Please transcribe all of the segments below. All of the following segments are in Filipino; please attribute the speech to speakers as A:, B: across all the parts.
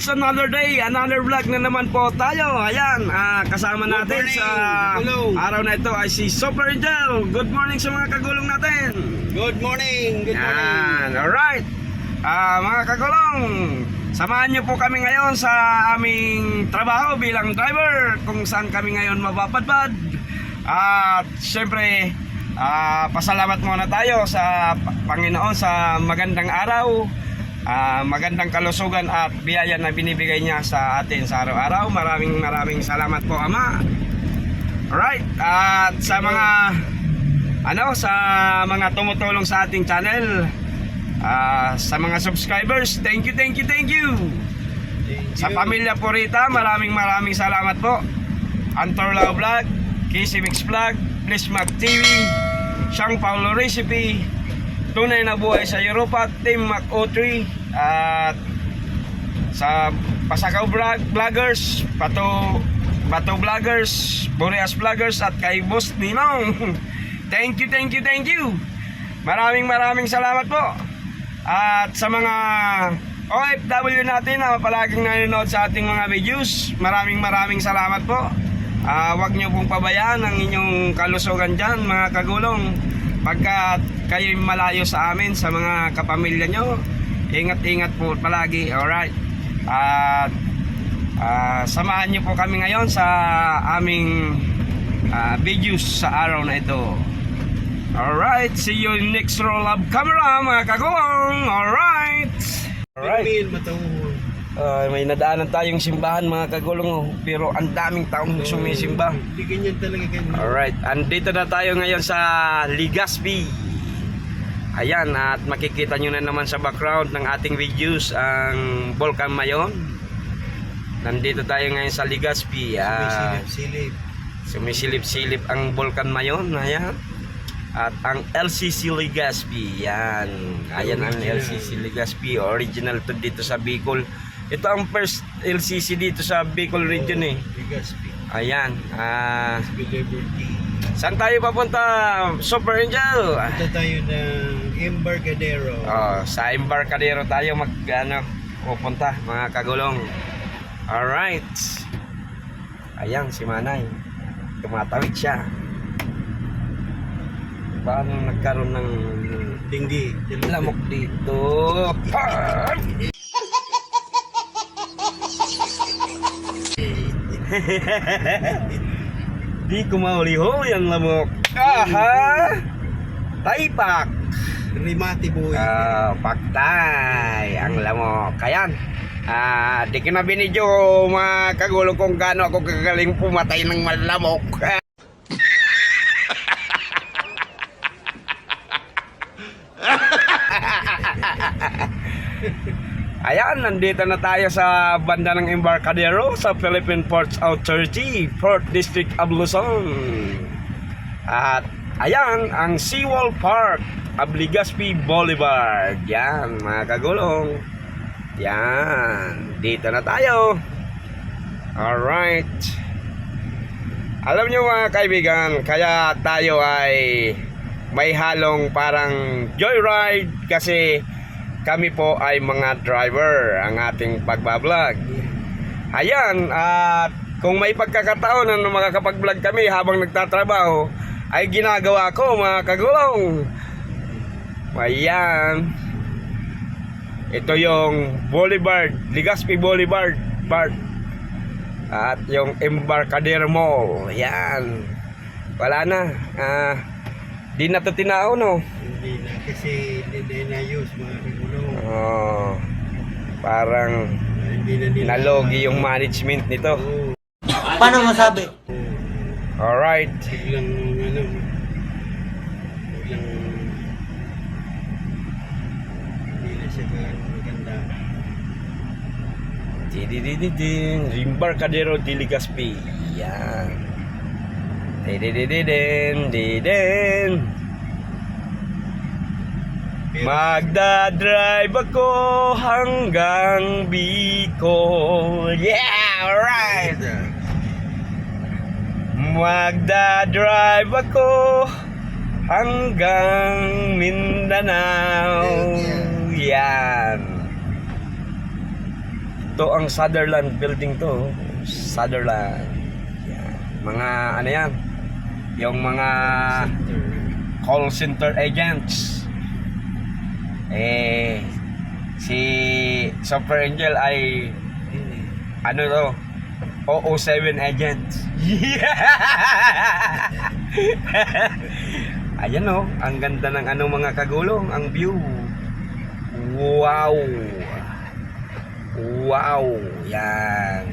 A: It's another day, another vlog na naman po tayo. Ayan, kasama natin sa araw na ito ay si Super Angel. Good morning sa mga kagulong natin.
B: Good morning, good morning.
A: Ayan, alright. Mga kagulong, samahan niyo po kami ngayon sa aming trabaho bilang driver, kung saan kami ngayon mapapadpad. At syempre, pasalamat muna tayo sa Panginoon sa magandang araw, magandang kalusugan at biyaya na binibigay niya sa atin sa araw-araw. Maraming salamat po, Ama. Alright, at sa mga sa mga tumutulong sa ating channel, sa mga subscribers, thank you. Sa pamilya Purita, maraming salamat po. Antorlao Vlog, Casey Mix Vlog, Bliss Mag TV, Siyang Paulo Recipe, Tunay na Buhay sa Europa, Team Mac O3, at sa Pasakaw Vloggers, Bato Vloggers, Boreas Vloggers, at kay Boss Ninong. Thank you. Maraming salamat po. At sa mga OFW natin na palaging nanonood sa ating mga videos, maraming salamat po. Huwag niyo pong pabayaan ang inyong kalusugan dyan, mga kagulong. Pagka kayo malayo sa amin, sa mga kapamilya nyo, ingat po palagi. Alright. At samahan nyo po kami ngayon sa aming videos sa araw na ito. Alright, see you in next roll of camera, mga kagulong. Alright. May nadaanan tayong simbahan, mga kagulong, pero ang daming taong sumisimba.
B: Hindi ganyan talaga ganyan.
A: Alright, andito na tayo ngayon sa Legazpi. Ayan, at makikita nyo na naman sa background ng ating videos ang Volcan Mayon. Nandito tayo ngayon sa Legazpi. Sumisilip ang Volcan Mayon. Ayan. At ang LCC Legazpi. Yan. Ayan ang LCC Legazpi. Original to dito sa Bicol. Ito ang first LCC dito sa Bicol region eh.
B: Legazpi.
A: Ayan. Saan tayo papunta, Super Angel?
B: Punta tayo ng Embarcadero.
A: Sa Embarcadero tayo pupunta, mga kagulong. Alright. Ayan si Manay. Tumatawid siya. Paano nagkaroon ng
B: Tinggi.
A: lamok dito? Di ko mahuli-huli ang lamok. Aha! Taypak!
B: Rimati boy.
A: Paktay ang lamok. Ayan. Di ko na binidyo, mga kagulong, kung gaano ako kagaling pumatay ng malamok. Ayan, nandito na tayo sa banda ng Embarcadero sa Philippine Ports Authority, 4th District of Luzon. At ayan, ang Seawall Park of Legazpi Boulevard. Yan, mga kagulong. Yan, dito na tayo. Alright. Alam nyo, mga kaibigan, kaya tayo ay may halong parang joyride kasi kami po ay mga driver ang ating pagbablog. Ayan, at kung may pagkakataon na makakapag-vlog kami habang nagtatrabaho, ay ginagawa ko, mga kagulong. Ayan. Ito yung Boulevard, Legazpi Boulevard Park. At yung Embarcadero Mall. Ayan. Wala na. Di na ito tinao, no?
B: Hindi na, kasi hindi na use, mga kagulong.
A: Parang nalogi yung management nito.
C: Paano masabi?
A: Alright.
B: Biglang hindi na siya maganda.
A: Embarcadero de Legazpi. Yan. Magdadrive ako hanggang Bicol. Yeah, alright. Magdadrive ako hanggang Mindanao. Yan. Ito ang Sutherland building to. Sutherland. Yan. Mga ano yan? Yung mga call center agents. Si Super Angel ay ano to? 007 agents. Ayan oh, ang ganda ng ano mga kagulong, ang view. Wow. Wow, yan.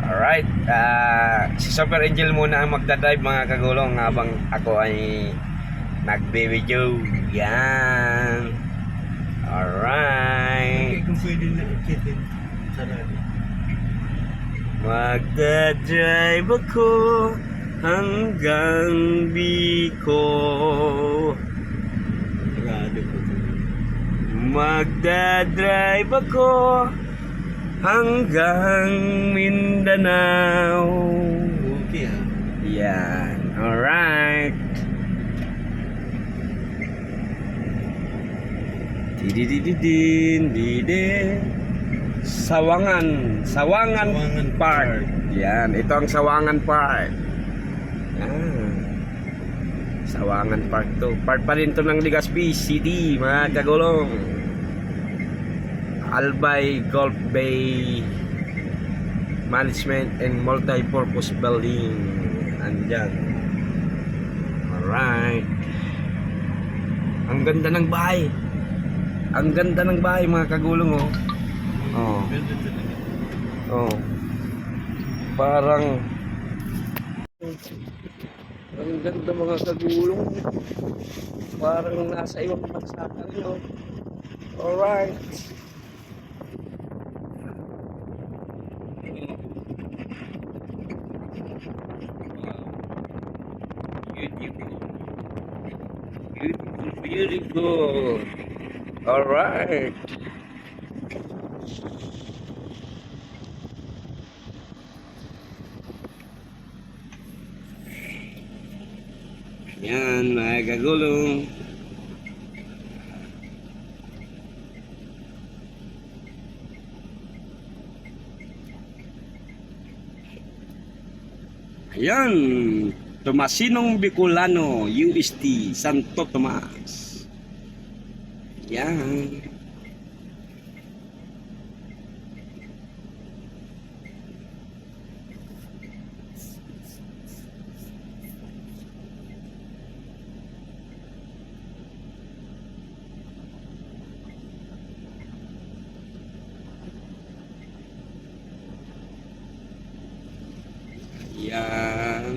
A: Alright, si Super Angel muna ang magdadrive mga kagulong habang ako ay nagbe-video. Yan. Alright.
B: Kung pwede na ikitin sa lalo.
A: Magdadrive ako hanggang Bicol.
B: Sigurado ko.
A: Magdadrive ako hanggang Mindanao.
B: Okay ah.
A: Yan. Alright. Dididididin. Didin. Sawangan. Sawangan
B: Sawangan
A: Park. Yan. Ito ang Sawangan Park. Yan. Sawangan Park to. Part pa rin to ng Legazpi City, mga kagulong. Albay Golf Bay Management and Multi-Purpose Building. Andyan. Alright. Ang ganda ng bahay. Ang ganda ng bahay mga kagulong oh. Oh.
B: Ganda talaga.
A: Oh. Parang ang ganda mga kagulong. Parang nasa ibang bansa ka rin oh. Alright. Beautiful, beautiful. All right. Yan, mga kagulong. Ayan, Tomasinong Bicolano, UST, Santo Tomas. Yan. Yan.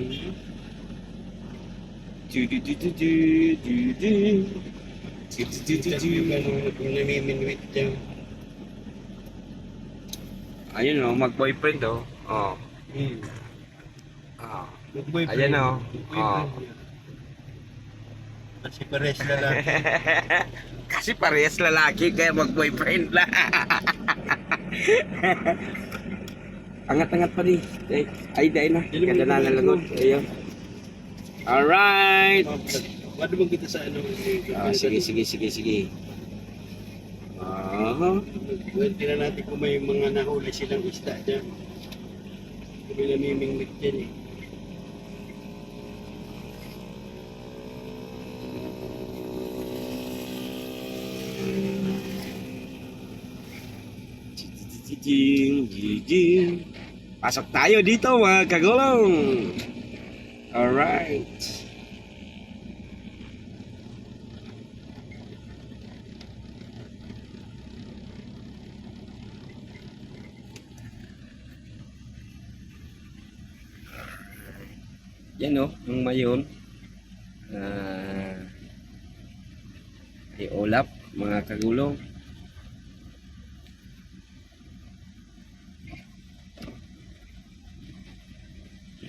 B: Kung namiminwit dyan.
A: Ayun oh, mag-boyfriend oh. Oh. Oh.
B: Mag-boyfriend.
A: Ayan oh.
B: Mag-boyfriend niya. Kasi pares lalaki.
A: Kasi parehas lalaki kaya mag-boyfriend la. Angat-angat pa di. Ay, dahil na. Ganda na nalagot. Ayun. Alright.
B: Wala bang kita sa ano?
A: Sige.
B: Pwede na natin kung may mga nahuli silang isda dyan. Kung may namimingwit dyan eh.
A: Pasok tayo dito mga kagulong. Alright. Yan o, yung mayon. Ulap mga kagulong.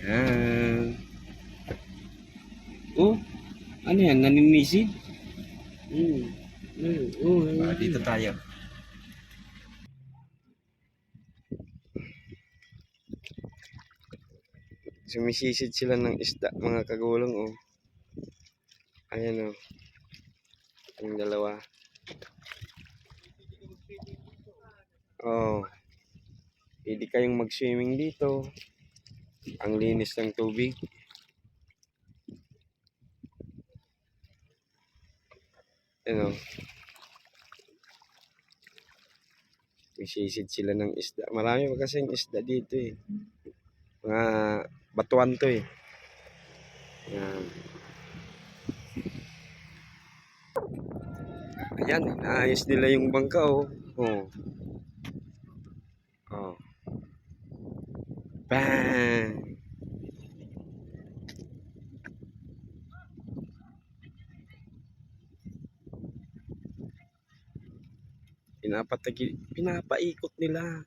A: Yan. Oh, ano yan? Naninisid? Dito tayo. Sumisisid sila ng isda, mga kagulong, oh. Ayan, oh. Ang dalawa. Oh. Pwede kayong mag-swimming dito. Ang linis ng tubig. Ano? Isisid sila ng isda. Marami pa kasing isda dito eh. Mga batuan to eh. Yan. Ayan, naayos nila yung bangka oh. Oh. Oh. Bang! Pinapaikot nila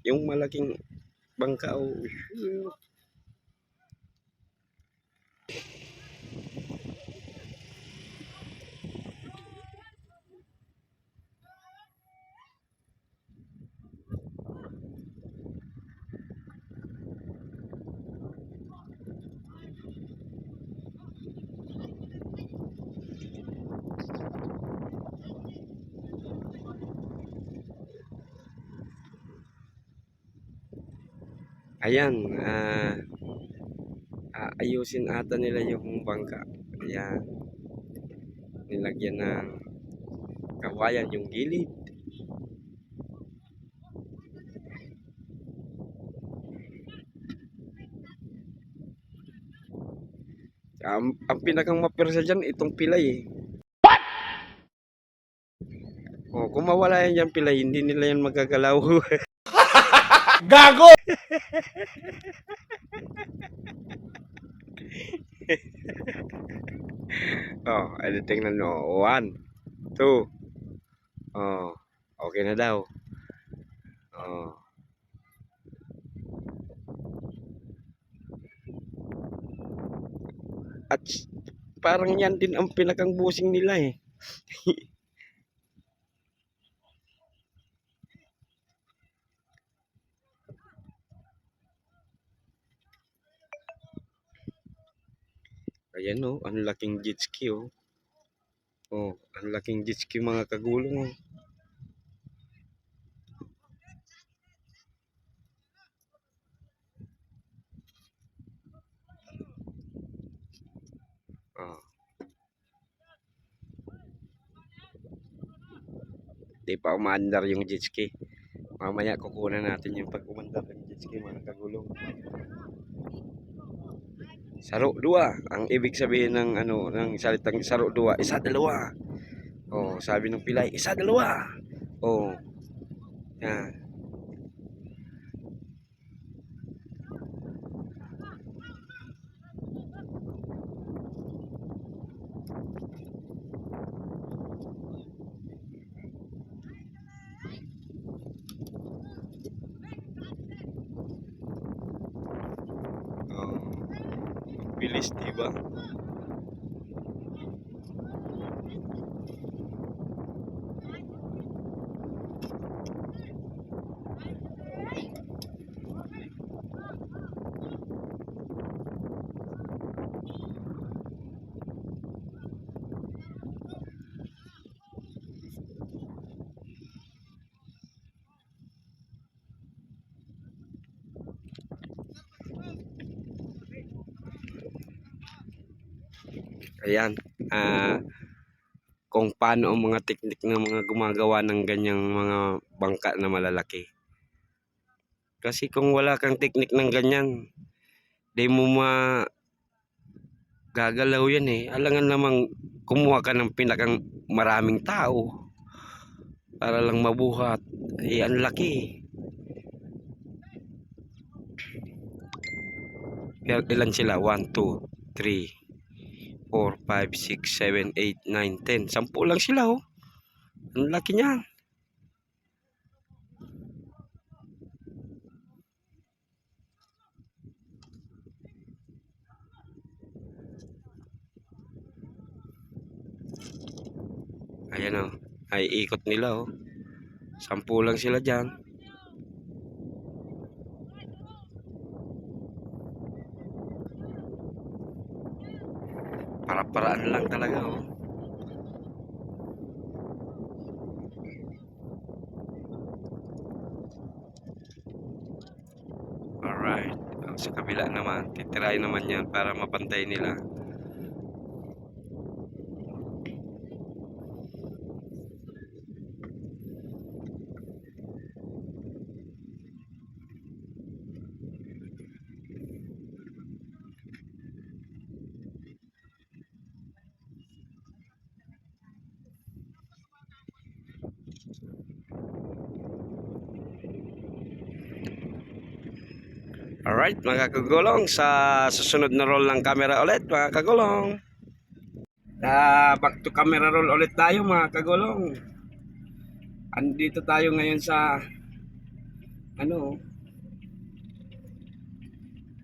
A: yung malaking bangka oh. Ayan, ayusin ata nila yung bangka. Ayan, nilagyan ng kawayan yung gilid. Ang pinakang mapirsa dyan, itong pilay eh. What? Oh, kung mawala yan dyan pilay, hindi nila yan magagalaw.
C: Gago!
A: Oh, ano tingnan mo. 1, 2. Oh, okay na daw. Oh. At parang yan din ang pinakang busing nila eh. Ayan oh, ang laking jet ski oh. Oh, ang laking jet ski mga kagulong oh. Oh. Di pa umaandar yung jet ski. Mamaya kukunan natin yung pag umandar ng jet ski mga kagulong. Saro 2 ang ibig sabihin ng ano ng salitang saro 2, isa dalawa. Oh, sabi ng pilay, isa dalawa. Oh. Yan. Oh. Bilis diba? Ayan, kung paano ang mga teknik ng mga gumagawa ng ganyang mga bangka na malalaki. Kasi kung wala kang teknik ng ganyan, di mo gagalaw yan eh. Alangan namang kumuha ka ng pinakang maraming tao para lang mabuhat. Eh, ang laki. Ilan sila? 1, 2, 3, 4, 5, 6, 7, 8, 9, 10. 10 lang sila oh. Ang laki niyan. Ayan oh. Ay ikot nila oh. 10 lang sila dyan. Para-paraan lang talaga oh. sa kabila naman, titirahin naman yan para mapantay nila. Alright mga kagulong, sa susunod na roll ng camera ulit mga kagulong. Back to camera roll ulit tayo mga kagulong. Andito tayo ngayon sa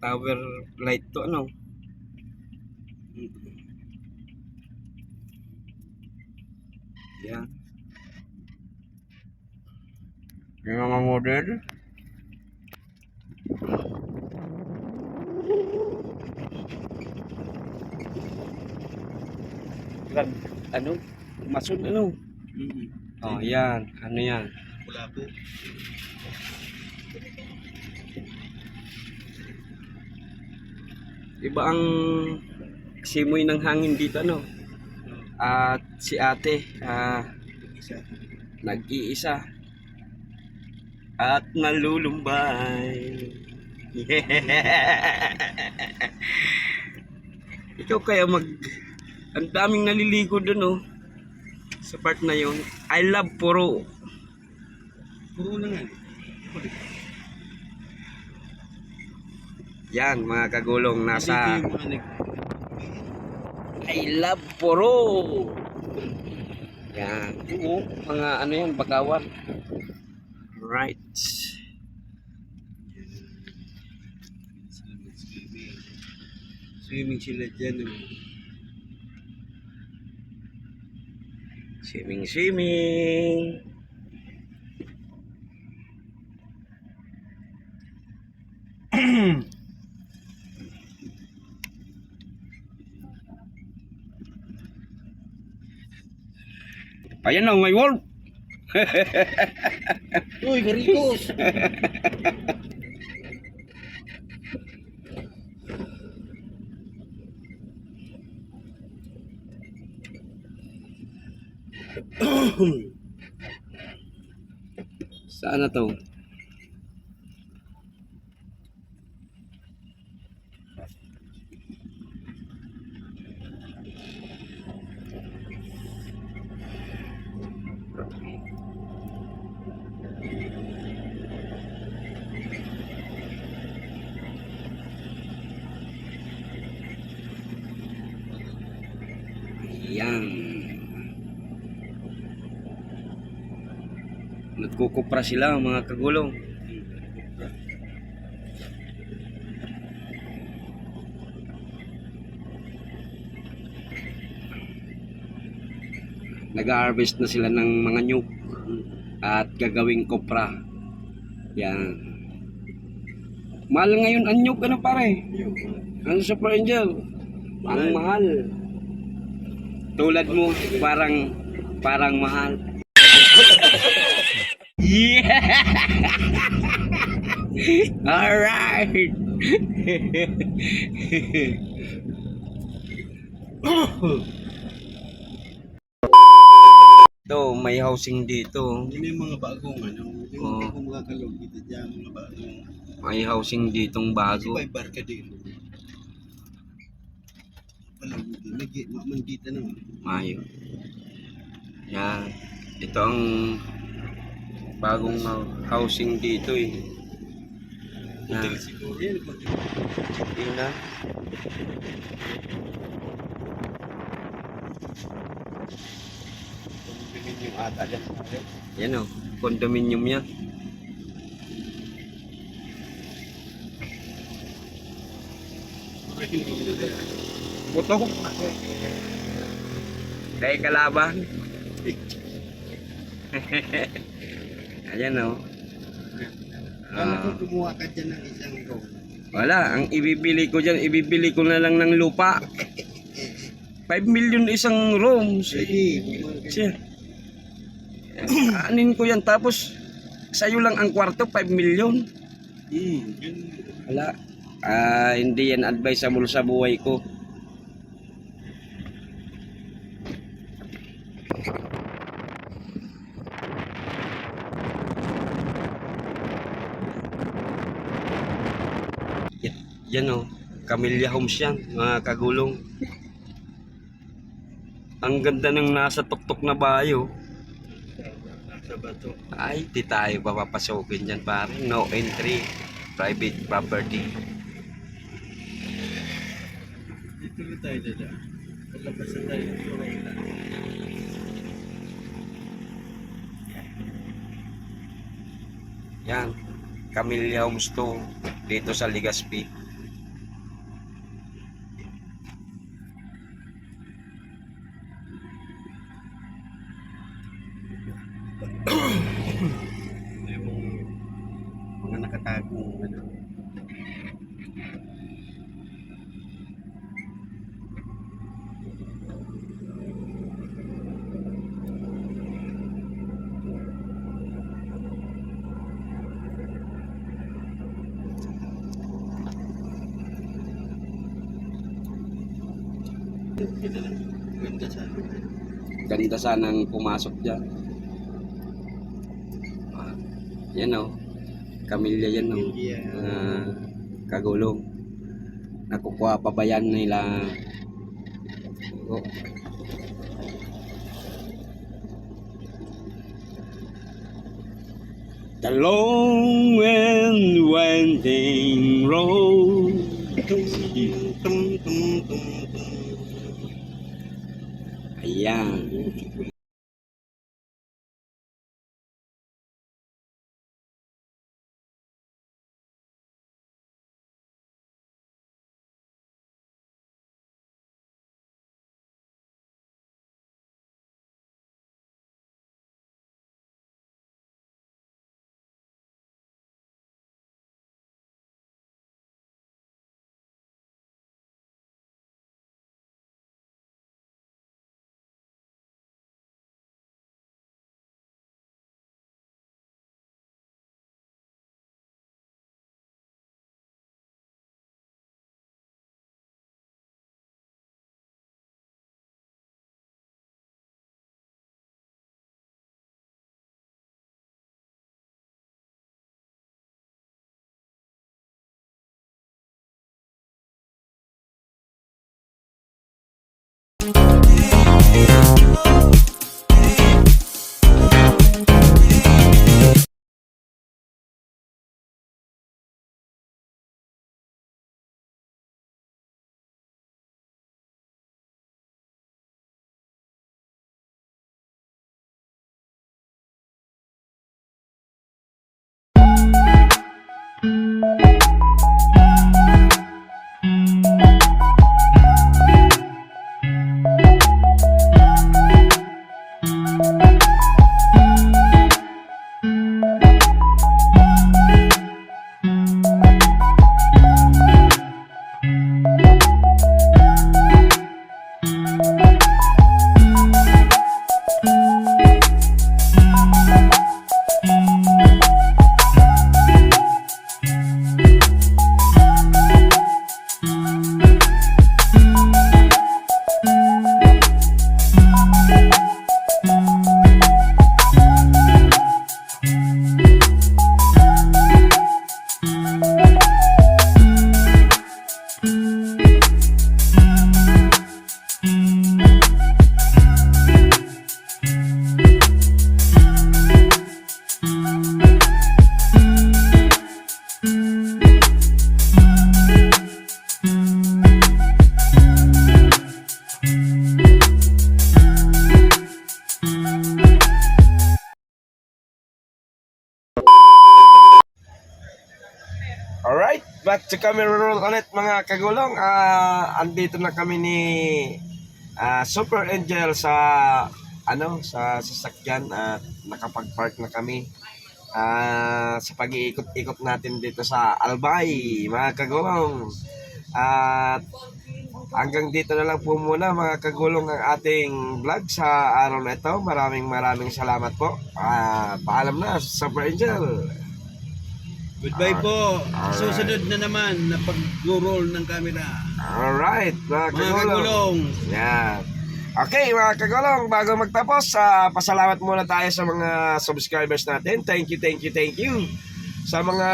A: tower light to yan. Yung mga model. Masun Oh, yan. Ano yan?
B: Wala po.
A: Iba ang simoy ng hangin dito, At si ate,
B: Isa.
A: nag-iisa. At nalulumbay. Ikaw kaya ang daming naliligo dun, sa part na yun. I love puro.
B: Puro na nga.
A: Yan mga kagulong, nasa
B: Dito yung mga
A: I love puro. Yan. Mga yan, bagawan. Right.
B: swimming sila dyan.
A: Swimming. Ayan na, may wolf.
B: Uy, Garicos!
A: Saan na to? Yan. Nagkukupra sila mga kagulong. Nag-harvest na sila ng mga nyug at gagawing kopra. Yan. Mahal ngayon ang nyug, pare? Ang Super Angel. Ang mahal. Tulad mo, parang mahal. Yeah! Alright! Ito, may housing dito.
B: Yun yung mga bagong yung
A: Oo.
B: hindi ko makakalog dito dyan, mga bagong.
A: May housing ditong bago.
B: May barka din. Palag dito, mandita naman.
A: Mayo. Yan. Ito ang bagong housing dito eh.
B: Hotel
A: Yan.
B: siguro. Yan,
A: Tingnan.
B: condominium ata dyan.
A: Yan o. Condominium yan. Puto. Dahil kalaban. Ayan o.
B: Kala ko kumuha ka dyan ng isang room.
A: Wala, ang ibibili ko na lang ng lupa. 5 million isang room. Siya. Anin ko yan, tapos sa'yo lang ang kwarto, 5 million.
B: Yun.
A: Wala. Hindi yan advisable sa buhay ko. Yan o, Camellia Homes yan, mga kagulong. Ang ganda ng nasa tuktok na bayo.
B: Sa bato.
A: Ay, di tayo papapasokin dyan pare. No entry, private property.
B: Dito na tayo dada. Paglapasan tayo. Okay lang.
A: Yan, Camellia Homes to, dito sa Legazpi.
B: Yung mga nakatagong ano. Ganda sa akin.
A: Ganda sanang pumasok dyan. Yan o, Camellia yan o. Kagulong. Nakukuha pa ba yan nila? Oh. The long and winding road. Ayan. Alright, back to camera roll ulit mga kagulong. Andito na kami ni Super Angel sa sa sasakyan at nakapag-park na kami sa pag-iikot-ikot natin dito sa Albay mga kagulong. At hanggang dito na lang po muna mga kagulong ang ating vlog sa araw na ito. Maraming salamat po. Paalam na, Super Angel.
B: Goodbye po.
A: Alright.
B: Susunod na naman na pag-roll ng camera.
A: Alright, mga
B: Mga
A: kagulong.
B: kagulong.
A: Yan. Okay, mga kagulong, bago magtapos, pasalamat muna tayo sa mga subscribers natin. Thank you. Sa mga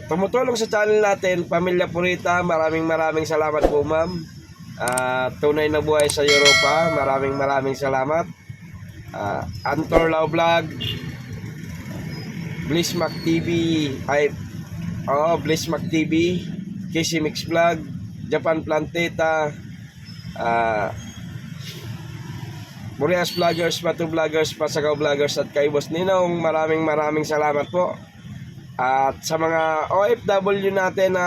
A: tumutulong sa channel natin, Pamilya Purita, maraming salamat po, ma'am. Tunay na buhay sa Europa, maraming salamat. Antor Lau Vlog, Blissmac TV, Blissmac TV, Casey Mix Vlog, Japan Planteta, Boreas Vloggers, Batu Vloggers, Pasagaw Vloggers at kay Boss Ninong, maraming salamat po. At sa mga OFW natin na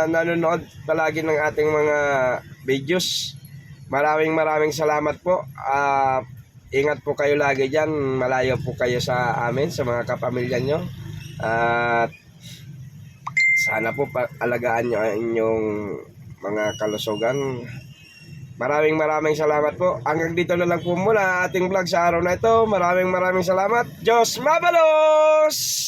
A: nanonood palagi ng ating mga videos, maraming salamat po. Ingat po kayo lagi dyan, malayo po kayo sa amin, sa mga kapamilya nyo. At sana po alagaan nyo ang inyong mga kalusugan. Maraming salamat po. Hanggang dito na lang po muna ating vlog sa araw na ito. Maraming salamat. Diyos mabalos!